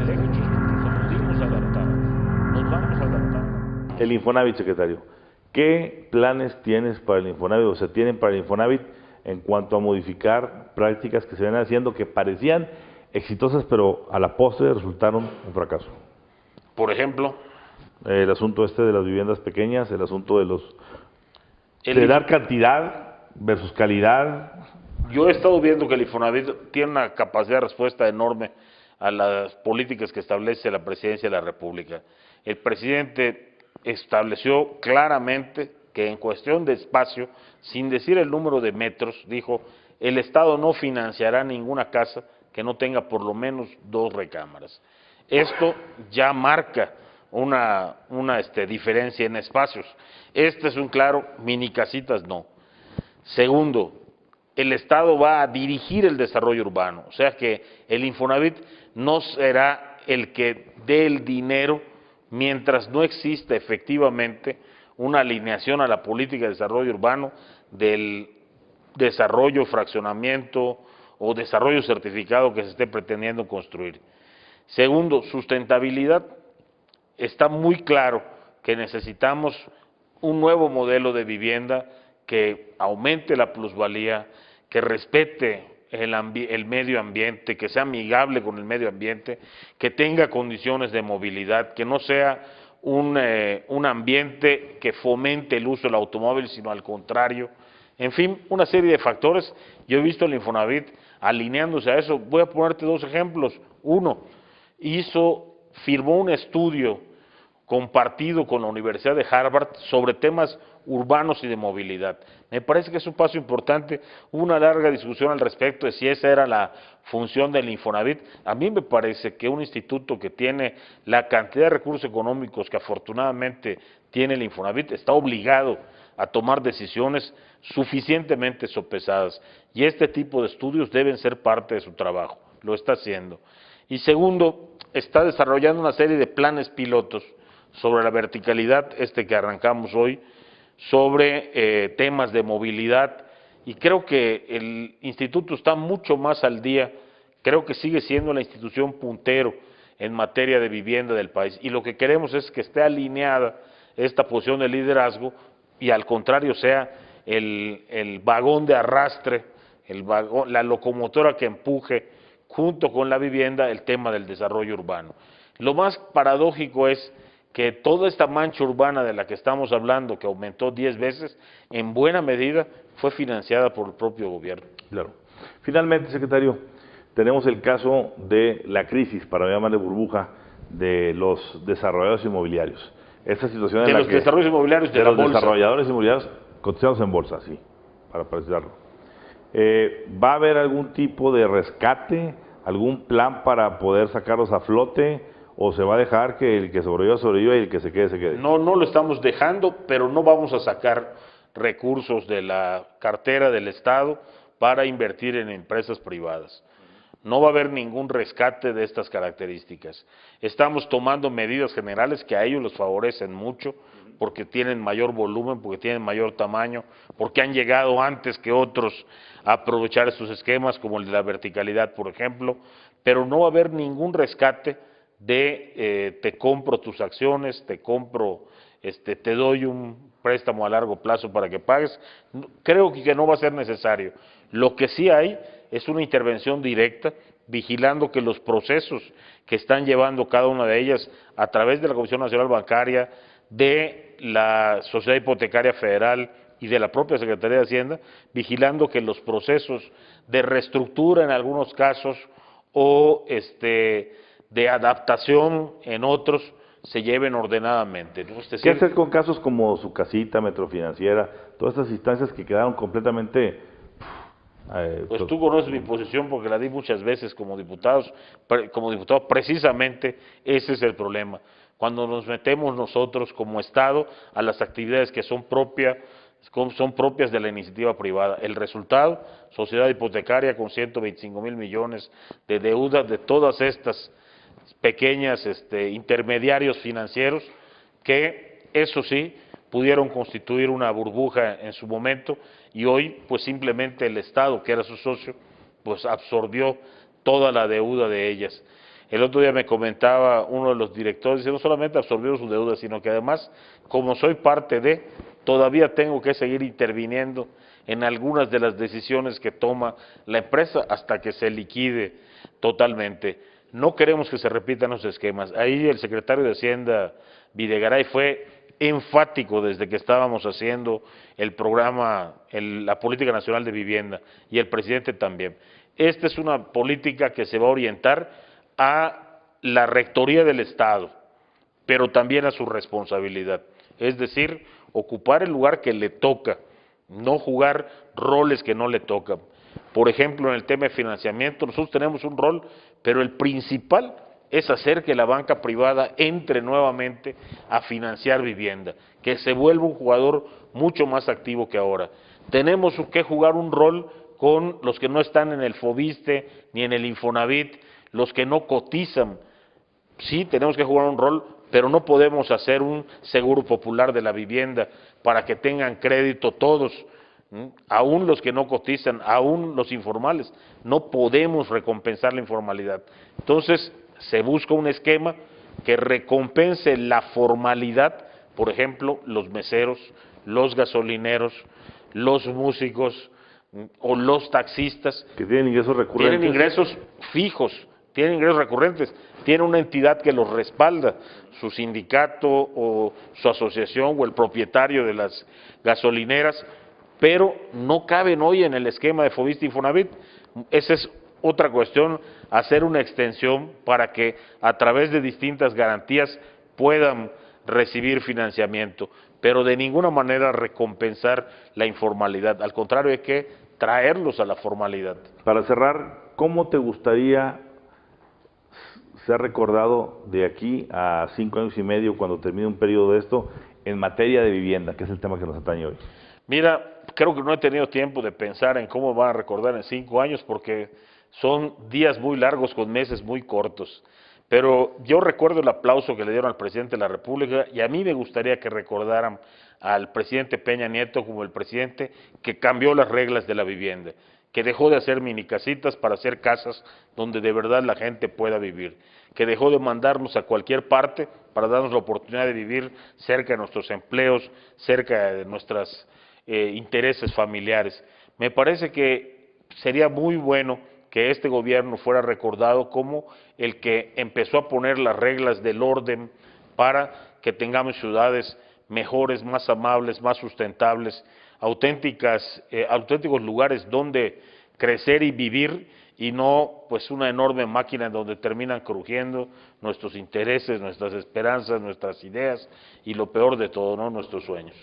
derechos, nos dimos a adaptar, nos vamos a adaptar. El Infonavit, secretario, ¿qué planes tienes para el Infonavit o se tienen para el Infonavit en cuanto a modificar prácticas que se ven haciendo que parecían exitosas, pero a la postre resultaron un fracaso? Por ejemplo, El asunto este de las viviendas pequeñas, el asunto de dar cantidad versus calidad. yo he estado viendo que el Infonavit tiene una capacidad de respuesta enorme a las políticas que establece la Presidencia de la República. El presidente estableció claramente que en cuestión de espacio, sin decir el número de metros, dijo, el Estado no financiará ninguna casa que no tenga por lo menos 2 recámaras. Esto ya marca una diferencia en espacios. Este es un claro, mini casitas no. Segundo, el Estado va a dirigir el desarrollo urbano, o sea que el Infonavit no será el que dé el dinero mientras no exista efectivamente una alineación a la política de desarrollo urbano del desarrollo, fraccionamiento o desarrollo certificado que se esté pretendiendo construir. Segundo, sustentabilidad. Está muy claro que necesitamos un nuevo modelo de vivienda que aumente la plusvalía, que respete el medio ambiente, que sea amigable con el medio ambiente, que tenga condiciones de movilidad, que no sea un ambiente que fomente el uso del automóvil, sino al contrario. En fin, una serie de factores. Yo he visto el Infonavit alineándose a eso. Voy a ponerte 2 ejemplos. Uno, firmó un estudio compartido con la Universidad de Harvard sobre temas urbanos y de movilidad. Me parece que es un paso importante. Hubo una larga discusión al respecto de si esa era la función del Infonavit. A mí me parece que un instituto que tiene la cantidad de recursos económicos que afortunadamente tiene el Infonavit está obligado a tomar decisiones suficientemente sopesadas. Y este tipo de estudios deben ser parte de su trabajo. Lo está haciendo. Y segundo, está desarrollando una serie de planes pilotos sobre la verticalidad, que arrancamos hoy, sobre temas de movilidad, y creo que el instituto está mucho más al día, creo que sigue siendo la institución puntero en materia de vivienda del país, y lo que queremos es que esté alineada esta posición de liderazgo y al contrario sea el vagón de arrastre, la locomotora que empuje junto con la vivienda el tema del desarrollo urbano. Lo más paradójico es que toda esta mancha urbana de la que estamos hablando, que aumentó 10 veces, en buena medida fue financiada por el propio gobierno. Claro. Finalmente, secretario, tenemos el caso de la crisis, para no llamarle burbuja, de los desarrolladores inmobiliarios. Esta situación de los desarrolladores inmobiliarios de la bolsa. Los desarrolladores inmobiliarios cotizados en bolsa, sí, para precisarlo. ¿Va a haber algún tipo de rescate, algún plan para poder sacarlos a flote, o se va a dejar que el que sobreviva y el que se quede, se quede? No, no lo estamos dejando, pero no vamos a sacar recursos de la cartera del Estado para invertir en empresas privadas. No va a haber ningún rescate de estas características. Estamos tomando medidas generales que a ellos los favorecen mucho, porque tienen mayor volumen, porque tienen mayor tamaño, porque han llegado antes que otros a aprovechar estos esquemas, como el de la verticalidad, por ejemplo, pero no va a haber ningún rescate de te compro tus acciones, te doy un préstamo a largo plazo para que pagues. Creo que no va a ser necesario. Lo que sí hay es una intervención directa, vigilando que los procesos que están llevando cada una de ellas a través de la Comisión Nacional Bancaria, de la Sociedad Hipotecaria Federal y de la propia Secretaría de Hacienda, vigilando que los procesos de reestructura en algunos casos o de adaptación en otros se lleven ordenadamente, ¿no? ¿Qué hacer con casos como su casita, Metrofinanciera, todas estas instancias que quedaron completamente... Pues tú conoces mi posición porque la di muchas veces como diputado, precisamente ese es el problema. Cuando nos metemos nosotros como Estado a las actividades que son propias de la iniciativa privada. El resultado, sociedad hipotecaria con 125,000 millones de deuda de todas estas pequeñas intermediarios financieros que, eso sí, pudieron constituir una burbuja en su momento y hoy pues simplemente el Estado, que era su socio, pues absorbió toda la deuda de ellas. El otro día me comentaba uno de los directores, dice, no solamente absorbió su deuda, sino que además, como soy parte de, todavía tengo que seguir interviniendo en algunas de las decisiones que toma la empresa hasta que se liquide totalmente. No queremos que se repitan los esquemas. Ahí el secretario de Hacienda, Videgaray, fue enfático desde que estábamos haciendo el programa, la Política Nacional de Vivienda, y el presidente también. Esta es una política que se va a orientar a la rectoría del Estado, pero también a su responsabilidad. Es decir, ocupar el lugar que le toca, no jugar roles que no le tocan. Por ejemplo, en el tema de financiamiento, nosotros tenemos un rol, pero el principal es hacer que la banca privada entre nuevamente a financiar vivienda, que se vuelva un jugador mucho más activo que ahora. Tenemos que jugar un rol con los que no están en el Fobiste ni en el Infonavit, los que no cotizan. Sí, tenemos que jugar un rol, pero no podemos hacer un seguro popular de la vivienda para que tengan crédito todos, aún los que no cotizan, aún los informales. No podemos recompensar la informalidad. Entonces, se busca un esquema que recompense la formalidad, por ejemplo, los meseros, los gasolineros, los músicos o los taxistas. Que tienen ingresos recurrentes. Tienen ingresos fijos, tienen ingresos recurrentes, tienen una entidad que los respalda, su sindicato o su asociación o el propietario de las gasolineras, pero no caben hoy en el esquema de Fobiste y Infonavit. Esa es otra cuestión, hacer una extensión para que a través de distintas garantías puedan recibir financiamiento, pero de ninguna manera recompensar la informalidad, al contrario hay que traerlos a la formalidad. Para cerrar, ¿cómo te gustaría ser recordado de aquí a 5 años y medio cuando termine un periodo de esto en materia de vivienda, que es el tema que nos atañe hoy? Mira, creo que no he tenido tiempo de pensar en cómo van a recordar en 5 años porque son días muy largos con meses muy cortos. Pero yo recuerdo el aplauso que le dieron al presidente de la República y a mí me gustaría que recordaran al presidente Peña Nieto como el presidente que cambió las reglas de la vivienda, que dejó de hacer minicasitas para hacer casas donde de verdad la gente pueda vivir, que dejó de mandarnos a cualquier parte para darnos la oportunidad de vivir cerca de nuestros empleos, cerca de nuestros intereses familiares. Me parece que sería muy bueno que este gobierno fuera recordado como el que empezó a poner las reglas del orden para que tengamos ciudades mejores, más amables, más sustentables, auténticos lugares donde crecer y vivir y no pues una enorme máquina en donde terminan crujiendo nuestros intereses, nuestras esperanzas, nuestras ideas y lo peor de todo, ¿no?, nuestros sueños.